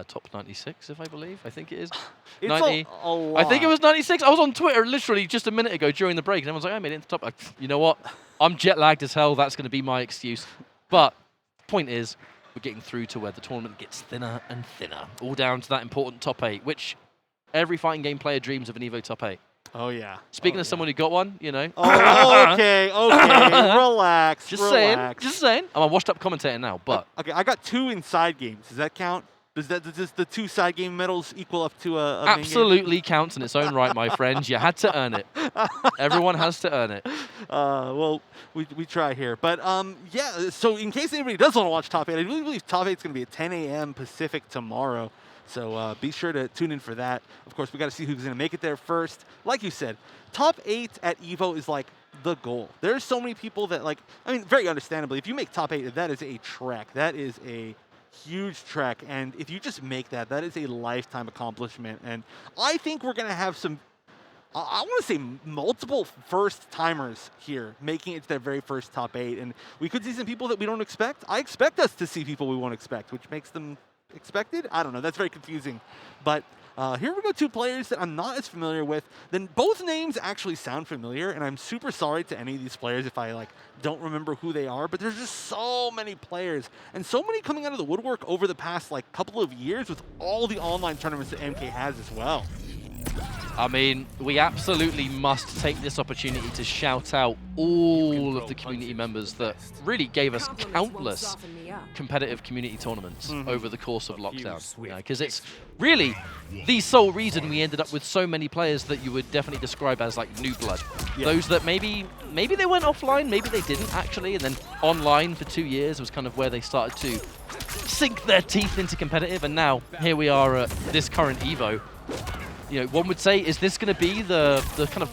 top 96, if I believe. I think it is. It's 90. a lot. I think it was 96. I was on Twitter literally just a minute ago during the break, and everyone's like, I made it into the top. Like, you know what? I'm jet lagged as hell. That's going to be my excuse. But point is, we're getting through to where the tournament gets thinner and thinner, all down to that important top 8, which every fighting game player dreams of an EVO top 8. Oh, yeah. Speaking of someone who got one, you know. Oh, okay. Relax. Just saying. I'm a washed-up commentator now, but... Okay, I got 2 inside games. Does that count? Does the 2 side game medals equal up to a main game? Absolutely counts in its own right, my friend. You had to earn it. Everyone has to earn it. Well, we try here. But, yeah, so in case anybody does want to watch Top 8, I really believe Top 8 is going to be at 10 a.m. Pacific tomorrow. So be sure to tune in for that. Of course, we got to see who's going to make it there first. Like you said, Top 8 at EVO is like the goal. There's so many people that like, I mean, very understandably, if you make Top 8, that is a trek. That is a huge trek. And if you just make that, that is a lifetime accomplishment. And I think we're going to have some, I want to say multiple first-timers here making it to their very first Top 8. And we could see some people that we don't expect. I expect us to see people we won't expect, which makes them expected? I don't know. That's very confusing. But here we go, 2 players that I'm not as familiar with. Then both names actually sound familiar, and I'm super sorry to any of these players if I don't remember who they are. But there's just so many players, and so many coming out of the woodwork over the past couple of years with all the online tournaments that MK has as well. I mean, we absolutely must take this opportunity to shout out all of the community members that really gave us countless competitive community tournaments over the course of lockdown. Because it's really the sole reason we ended up with so many players that you would definitely describe as new blood. Yeah. Those that maybe they went offline, maybe they didn't actually, and then online for 2 years was kind of where they started to sink their teeth into competitive, and now here we are at this current EVO. You know, one would say, is this going to be the kind of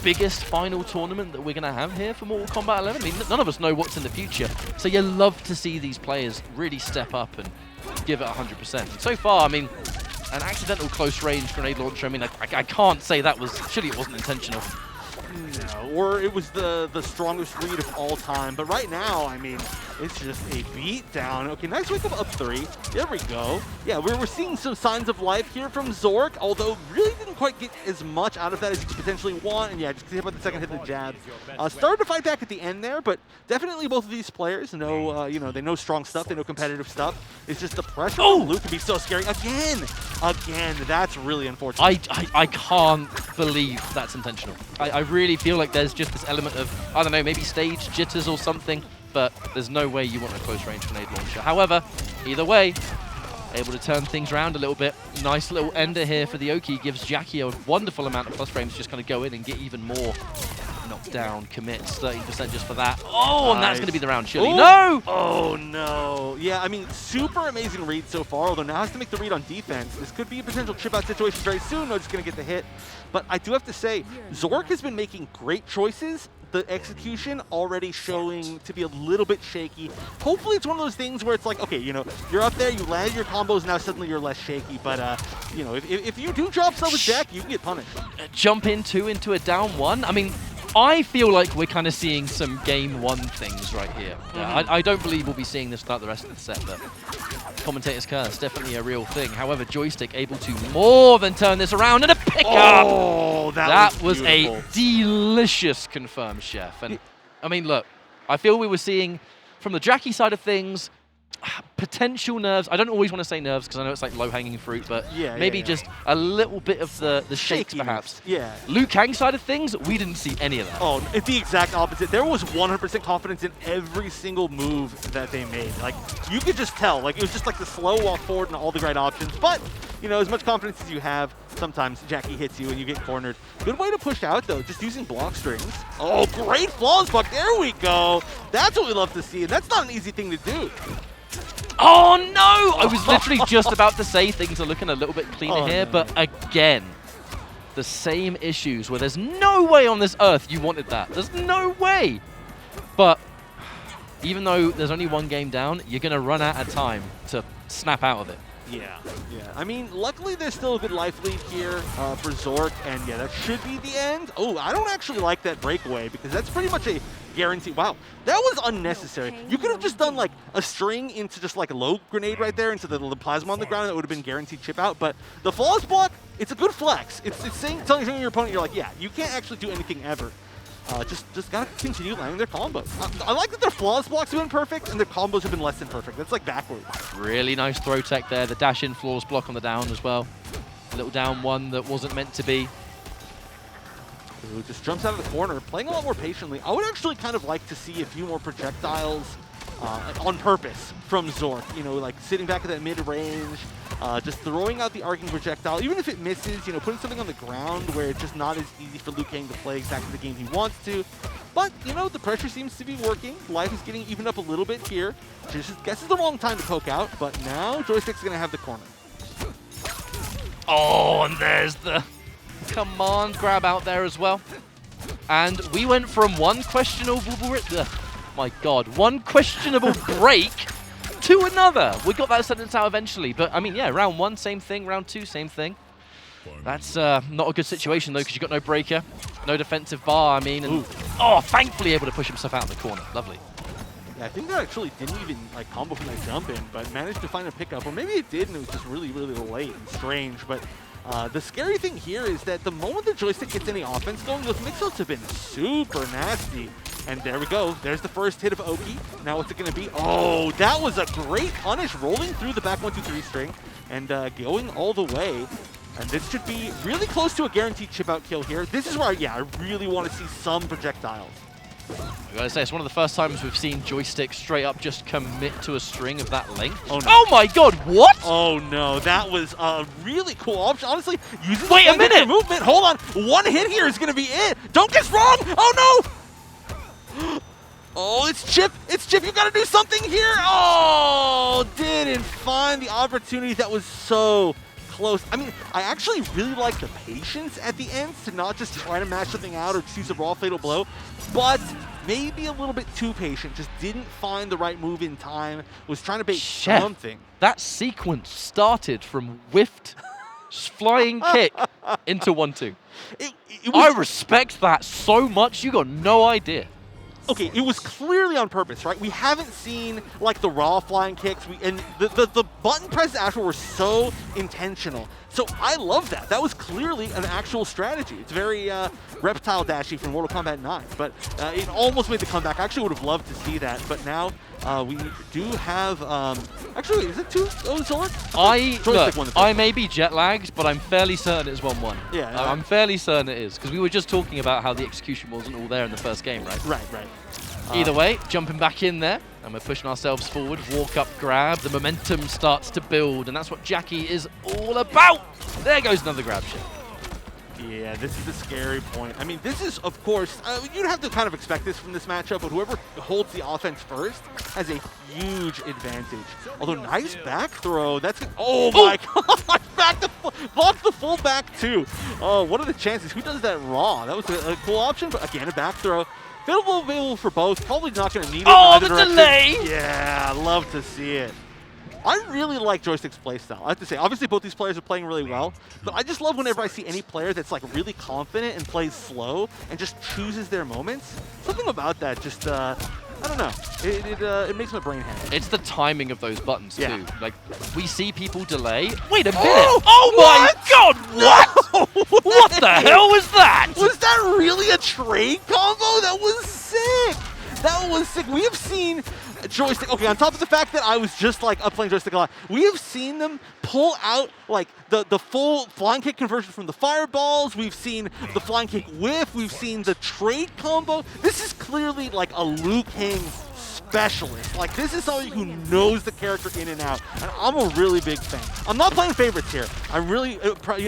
biggest final tournament that we're going to have here for Mortal Kombat 11? I mean, none of us know what's in the future, so you love to see these players really step up and give it 100%. And so far, I mean, an accidental close-range grenade launcher, I mean, I can't say that was, surely it wasn't intentional. No, or it was the strongest read of all time. But right now, I mean, it's just a beat down. Okay, nice wake up 3. There we go. Yeah, we're seeing some signs of life here from Zork, although really didn't quite get as much out of that as you could potentially want. And yeah, just hit by the second hit the jab. Started to fight back at the end there, but definitely both of these players know, you know, they know strong stuff, they know competitive stuff. It's just the pressure on Luke can be so scary. Again, that's really unfortunate. I can't believe that's intentional. I really feel like there's just this element of, I don't know, maybe stage jitters or something, but there's no way you want a close-range grenade launcher. However, either way, able to turn things around a little bit. Nice little ender here for the Oki. Gives Jackie a wonderful amount of plus frames to just kind of go in and get even more knockdown commits. 30% just for that. Oh, nice. And that's going to be the round, surely. Ooh. No! Oh, no. Yeah, I mean, super amazing read so far, although now has to make the read on defense. This could be a potential chip-out situation very soon. No, just going to get the hit. But I do have to say, Zork has been making great choices. The execution already showing to be a little bit shaky. Hopefully it's one of those things where it's like, okay, you know, you're up there, you land your combos, now suddenly you're less shaky. But, you know, if you do drop stuff with Jack, you can get punished. Jump into a down 1. I mean, I feel like we're kind of seeing some game 1 things right here. I don't believe we'll be seeing this throughout the rest of the set, but commentator's curse, definitely a real thing. However, Joystick able to more than turn this around, and a pickup! Oh, that was a delicious confirmed chef. And I mean, look, I feel we were seeing, from the Jackie side of things, potential nerves. I don't always want to say nerves because I know it's like low-hanging fruit, but maybe just a little bit of the shakes perhaps. Yeah. Liu Kang's side of things, we didn't see any of that. Oh, it's the exact opposite. There was 100% confidence in every single move that they made. Like, you could just tell. Like, it was just like the slow walk forward and all the right options. But, you know, as much confidence as you have, sometimes Jackie hits you and you get cornered. Good way to push out, though, just using block strings. Oh, great flawless buck. There we go. That's what we love to see, and that's not an easy thing to do. Oh no! I was literally just about to say things are looking a little bit cleaner here, but again, the same issues where there's no way on this earth you wanted that. There's no way! But even though there's only 1 game down, you're going to run out of time to snap out of it. Yeah. I mean, luckily there's still a good life lead here for Zork, and yeah, that should be the end. Oh, I don't actually like that breakaway because that's pretty much a guarantee. Wow, that was unnecessary. You could have just done like a string into just like a low grenade right there into the plasma on the ground. That would have been guaranteed chip out. But the flawless block, it's a good flex. It's telling your opponent, you're like, yeah, you can't actually do anything ever. Just gotta continue landing their combos. I like that their flawless blocks have been perfect and their combos have been less than perfect. That's like backwards. Really nice throw tech there. The dash in flawless block on the down as well. A little down one that wasn't meant to be. Ooh, just jumps out of the corner, playing a lot more patiently. I would actually kind of like to see a few more projectiles on purpose from Zork. You know, like sitting back at that mid-range, just throwing out the arcing projectile. Even if it misses, you know, putting something on the ground where it's just not as easy for Liu Kang to play exactly the game he wants to. But, you know, the pressure seems to be working. Life is getting evened up a little bit here. Just guesses the wrong time to poke out, but now Joystick's going to have the corner. Oh, and there's the command grab out there as well. And we went from one questionable break to another. We got that sentence out eventually, but I mean, yeah, round one, same thing. Round two, same thing. That's not a good situation though, because you got no breaker, no defensive bar. I mean, and thankfully able to push himself out of the corner. Lovely. Yeah, I think that actually didn't even like combo from that jump in, but managed to find a pickup, or maybe it did, and it was just really, really late and strange. But the scary thing here is that the moment the Joystick gets any offense going, those mix-ups have been super nasty. And there we go. There's the first hit of Oki. Now what's it going to be? Oh, that was a great punish, rolling through the back 1-2-3 string and going all the way. And this should be really close to a guaranteed chip-out kill here. This is where, I really want to see some projectiles. I gotta say, it's one of the first times we've seen Joystick straight up just commit to a string of that length. Oh, no. Oh my god, what? Oh no, that was a really cool option. Honestly, using Wait a minute! Movement. Hold on, one hit here is gonna be it. Don't get wrong. Oh no! Oh, it's Chip. It's Chip. You gotta do something here. Oh, didn't find the opportunity. That was so close. I mean, I actually really like the patience at the end to not just try to match something out or just use a raw fatal blow, but maybe a little bit too patient. Just didn't find the right move in time. Was trying to bait something. That sequence started from whiffed flying kick into 1-2. I respect that so much. You got no idea. Okay, it was clearly on purpose, right? We haven't seen like the raw flying kicks, and the button presses actually were so intentional. So I love that. That was clearly an actual strategy. It's very reptile dashy from Mortal Kombat 9, but it almost made the comeback. I actually would have loved to see that, but now we do have. Actually, is it 2-0 Zork? I may be jet lagged, but I'm fairly certain it's 1-1. Yeah, I'm fairly certain it is, because we were just talking about how the execution wasn't all there in the first game, right? Right. Either way, jumping back in there, and we're pushing ourselves forward, walk up, grab, the momentum starts to build, and that's what Jackie is all about. There goes another grab shot. Yeah, this is the scary point. I mean, this is, of course, you'd have to kind of expect this from this matchup, but whoever holds the offense first has a huge advantage. Although, nice back throw. That's, oh my god, blocked the full back too. Oh, what are the chances? Who does that raw? That was a cool option, but again, a back throw. Available for both. Probably not going to need it. Oh, the delay! Yeah, love to see it. I really like Joystick's playstyle. I have to say, obviously both these players are playing really well, but I just love whenever I see any player that's like really confident and plays slow and just chooses their moments. Something about that just, I don't know. It makes my brain happy. It's the timing of those buttons yeah. too. Like, we see people delay. Wait a minute! Oh my god! What? No what the hell was that? Was that really a trade combo? That was sick. That was sick. We have seen Joystick, okay, on top of the fact that I was just like playing Joystick a lot, we have seen them pull out like the full flying kick conversion from the fireballs. We've seen the flying kick whiff. We've seen the trade combo. This is clearly like a Liu Kang specialist. Like, this is somebody who knows the character in and out, and I'm a really big fan. I'm not playing favorites here. I'm really,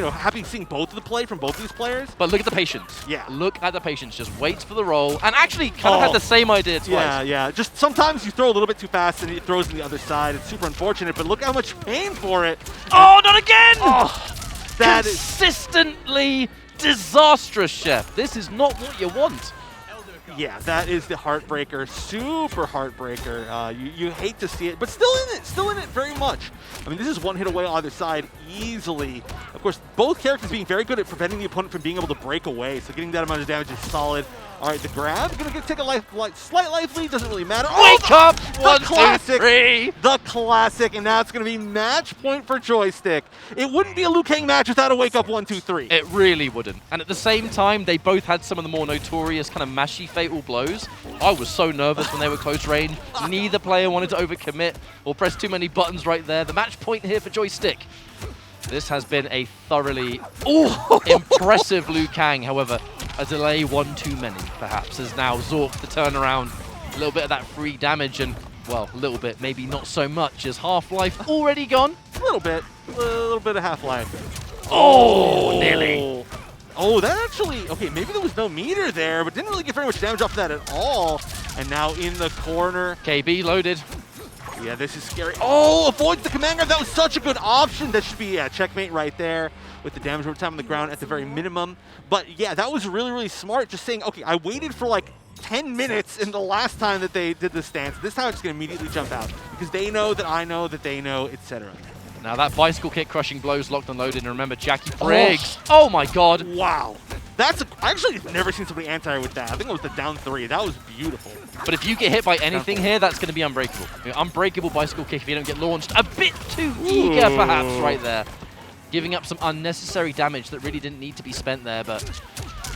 happy seeing both of the play from both these players. But look at the patience. Yeah. Look at the patience. Just waits for the roll, and actually kind of had the same idea twice. Yeah. Just sometimes you throw a little bit too fast, and it throws in the other side. It's super unfortunate, but look how much pain for it. Oh, not again! Oh, that is consistently disastrous, Chef. This is not what you want. Yeah, that is the heartbreaker, super heartbreaker. You hate to see it, but still in it very much. I mean, this is one hit away on either side easily. Of course, both characters being very good at preventing the opponent from being able to break away, so getting that amount of damage is solid. All right, the grab going to take a slight life lead. Doesn't really matter. Wake up! The 1, 2, classic. 3. The classic, and now it's going to be match point for Joystick. It wouldn't be a Liu Kang match without a wake up 1, 2, 3. It really wouldn't. And at the same time, they both had some of the more notorious kind of mashy fatal blows. I was so nervous when they were close range. Neither player wanted to overcommit or press too many buttons right there. The match point here for Joystick. This has been a thoroughly impressive Liu Kang. However, a delay one too many, perhaps, as now Zork the turnaround. A little bit of that free damage and, well, a little bit, maybe not so much. Is Half-Life already gone? A little bit of Half-Life. Oh, nearly. Oh, that actually, okay, maybe there was no meter there, but didn't really get very much damage off that at all. And now in the corner. KB loaded. Yeah, this is scary. Oh, avoids the command grab. That was such a good option. That should be, checkmate right there with the damage over time on the ground at the very minimum. But yeah, that was really, really smart. Just saying, okay, I waited for like 10 minutes in the last time that they did the stance. This time I'm just going to immediately jump out because they know that I know that they know, etc. Now that bicycle kick crushing blows locked and loaded. And remember, Jackie Briggs. Oh my god. Wow. I actually have never seen somebody anti with that. I think it was the down 3. That was beautiful. But if you get hit by anything here, that's going to be unbreakable. Unbreakable bicycle kick if you don't get launched. A bit too eager, perhaps, right there. Giving up some unnecessary damage that really didn't need to be spent there, but...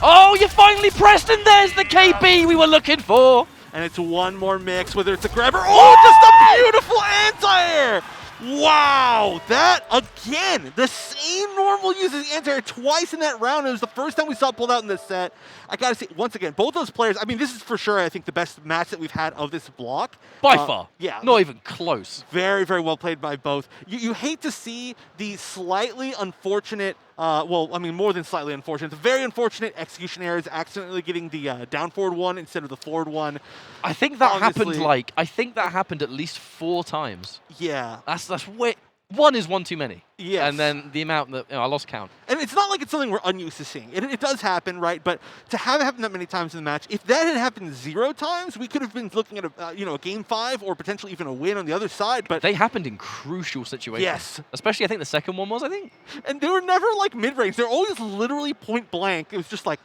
Oh, you finally pressed, and there's the KB we were looking for! And it's one more mix, whether it's a grabber. Oh, just a beautiful anti-air! Wow, that, again, the same normal uses anti-air twice in that round. It was the first time we saw it pulled out in this set. I gotta say, once again, both those players, I mean, this is for sure, I think, the best match that we've had of this block. By far. Yeah. Not even close. Very, very well played by both. You hate to see the slightly unfortunate, well, I mean, more than slightly unfortunate, the very unfortunate execution errors, accidentally getting the down forward one instead of the forward one. I think that happened at least 4 times. Yeah. That's way... One is one too many. Yes. And then the amount that, I lost count. And it's not like it's something we're unused to seeing. It does happen, right? But to have it happen that many times in the match, if that had happened 0 times, we could have been looking at a game 5 or potentially even a win on the other side. But they happened in crucial situations. Yes. Especially, I think the second one was, I think. And they were never like mid-range. They're always literally point blank. It was just like,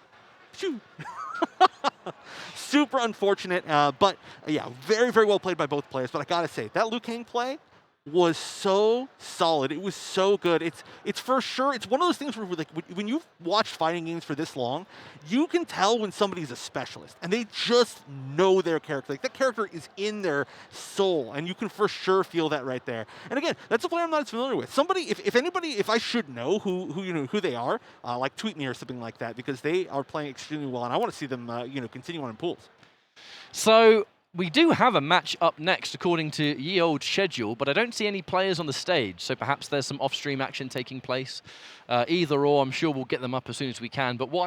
shoo. Super unfortunate. But yeah, very, very well played by both players. But I gotta say, that Liu Kang play was so solid. It was so good. It's for sure. It's one of those things where, like, when you've watched fighting games for this long, you can tell when somebody's a specialist and they just know their character. Like, that character is in their soul, and you can for sure feel that right there. And again, that's a player I'm not as familiar with. Somebody, if I should know who they are, like tweet me or something like that, because they are playing extremely well, and I want to see them continue on in pools. So we do have a match up next, according to ye old schedule, but I don't see any players on the stage, so perhaps there's some off-stream action taking place. Either or, I'm sure we'll get them up as soon as we can. But what